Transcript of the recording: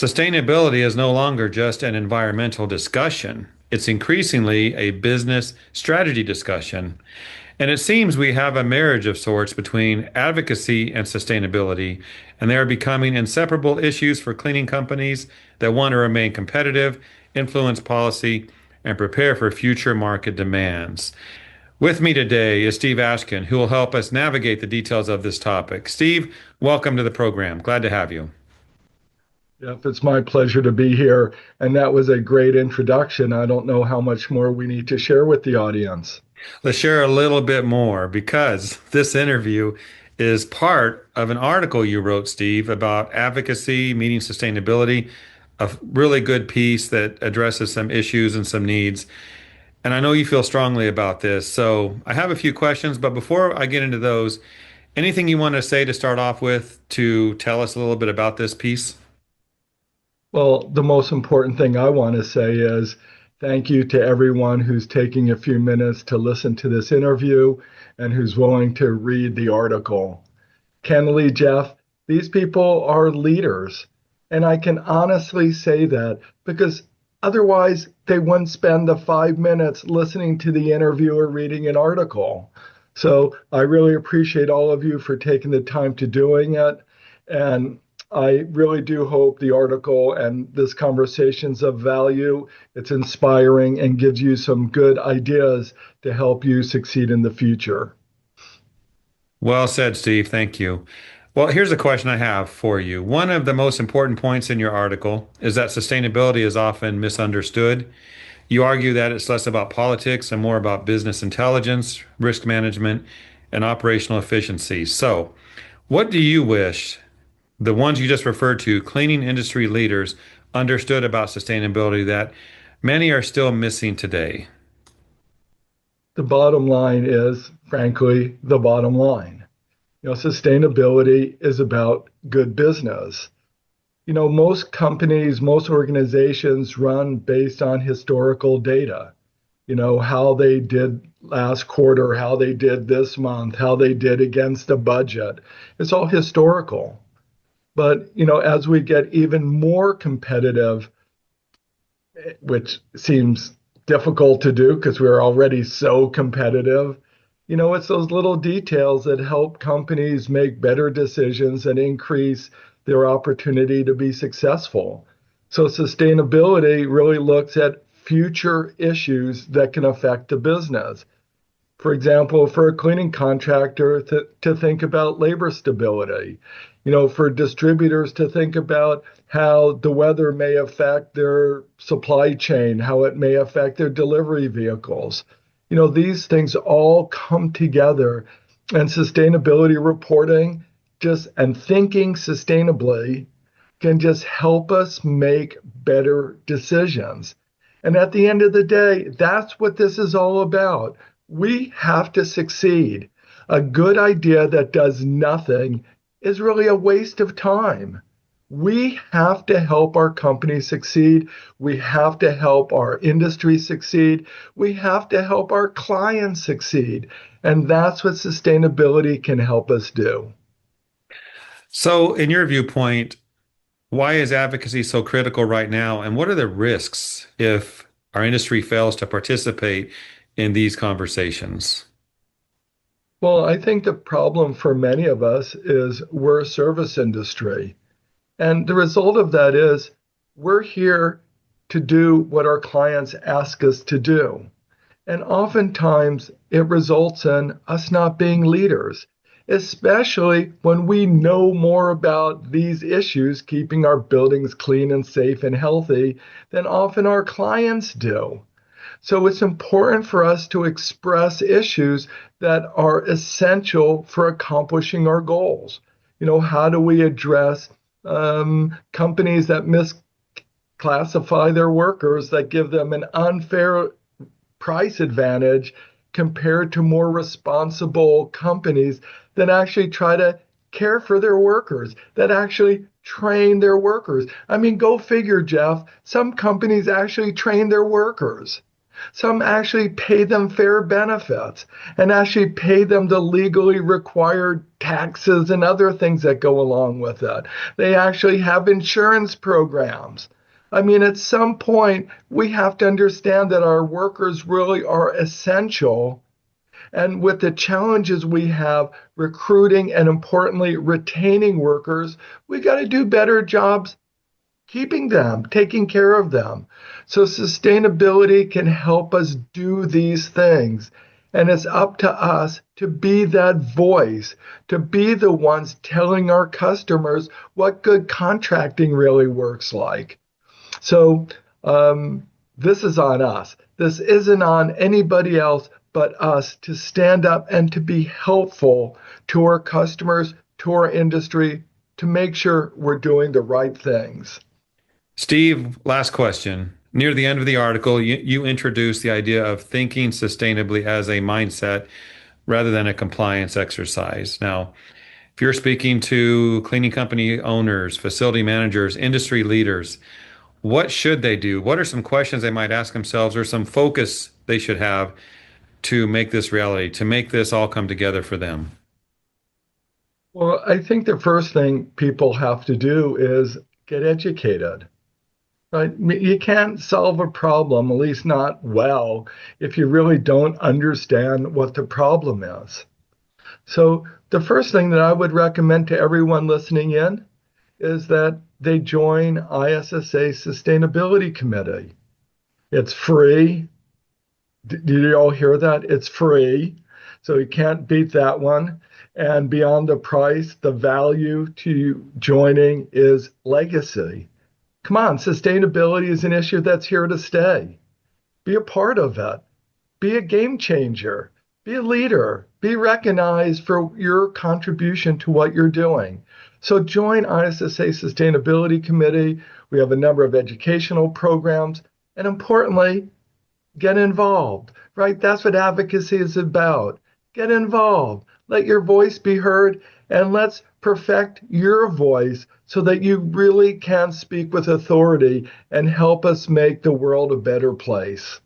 Sustainability is no longer just an environmental discussion. It's increasingly a business strategy discussion. And it seems we have a marriage of sorts between advocacy and sustainability, and they are becoming inseparable issues for cleaning companies that want to remain competitive, influence policy, and prepare for future market demands. With me today is Steve Ashkin, who will help us navigate the details of this topic. Steve, welcome to the program. Glad to have you. Jeff, it's my pleasure to be here. And that was a great introduction. I don't know how much more we need to share with the audience. Let's share a little bit more because this interview is part of an article you wrote, Steve, about advocacy, meeting sustainability, a really good piece that addresses some issues and some needs. And I know you feel strongly about this. So I have a few questions, but before I get into those, anything you want to say to start off with to tell us a little bit about this piece? Well, the most important thing I want to say is thank you to everyone who's taking a few minutes to listen to this interview and who's willing to read the article. Candidly, Jeff, these people are leaders. And I can honestly say that because otherwise they wouldn't spend the 5 minutes listening to the interview or reading an article. So I really appreciate all of you for taking the time to doing it. And I really do hope the article and this conversation's of value. It's inspiring and gives you some good ideas to help you succeed in the future. Well said, Steve. Thank you. Well, here's a question I have for you. One of the most important points in your article is that sustainability is often misunderstood. You argue that it's less about politics and more about business intelligence, risk management, and operational efficiency. So, what do you wish the ones you just referred to, cleaning industry leaders, understood about sustainability that many are still missing today? The bottom line is, frankly, the bottom line. Sustainability is about good business. Most companies, most organizations run based on historical data. How they did last quarter, how they did this month, how they did against the budget. It's all historical. But, as we get even more competitive, which seems difficult to do because we're already so competitive, it's those little details that help companies make better decisions and increase their opportunity to be successful. So sustainability really looks at future issues that can affect the business. For example, for a cleaning contractor to think about labor stability, for distributors to think about how the weather may affect their supply chain, how it may affect their delivery vehicles. These things all come together, and sustainability reporting and thinking sustainably can just help us make better decisions. And at the end of the day, that's what this is all about. We have to succeed. A good idea that does nothing is really a waste of time. We have to help our company succeed. We have to help our industry succeed. We have to help our clients succeed. And that's what sustainability can help us do. So, in your viewpoint, why is advocacy so critical right now? And what are the risks if our industry fails to participate in these conversations? Well, I think the problem for many of us is we're a service industry. And the result of that is we're here to do what our clients ask us to do. And oftentimes it results in us not being leaders, especially when we know more about these issues, keeping our buildings clean and safe and healthy, than often our clients do. So it's important for us to express issues that are essential for accomplishing our goals. How do we address companies that misclassify their workers, that give them an unfair price advantage compared to more responsible companies that actually try to care for their workers, that actually train their workers? I mean, go figure, Jeff. Some companies actually train their workers. Some actually pay them fair benefits and actually pay them the legally required taxes and other things that go along with it. They actually have insurance programs. I mean, at some point, we have to understand that our workers really are essential. And with the challenges we have recruiting and importantly, retaining workers, we got to do better jobs keeping them, taking care of them. So sustainability can help us do these things. And it's up to us to be that voice, to be the ones telling our customers what good contracting really works like. So this is on us. This isn't on anybody else but us to stand up and to be helpful to our customers, to our industry, to make sure we're doing the right things. Steve, last question. Near the end of the article, you introduce the idea of thinking sustainably as a mindset rather than a compliance exercise. Now, if you're speaking to cleaning company owners, facility managers, industry leaders, what should they do? What are some questions they might ask themselves or some focus they should have to make this reality, to make this all come together for them? Well, I think the first thing people have to do is get educated. Right? You can't solve a problem, at least not well, if you really don't understand what the problem is. So, the first thing that I would recommend to everyone listening in is that they join ISSA Sustainability Committee. It's free. Did you all hear that? It's free. So, you can't beat that one. And beyond the price, the value to joining is legacy. Come on, sustainability is an issue that's here to stay. Be a part of it. Be a game changer. Be a leader. Be recognized for your contribution to what you're doing. So join ISSA Sustainability Committee. We have a number of educational programs. And importantly, get involved, right? That's what advocacy is about. Get involved. Let your voice be heard, and let's perfect your voice so that you really can speak with authority and help us make the world a better place.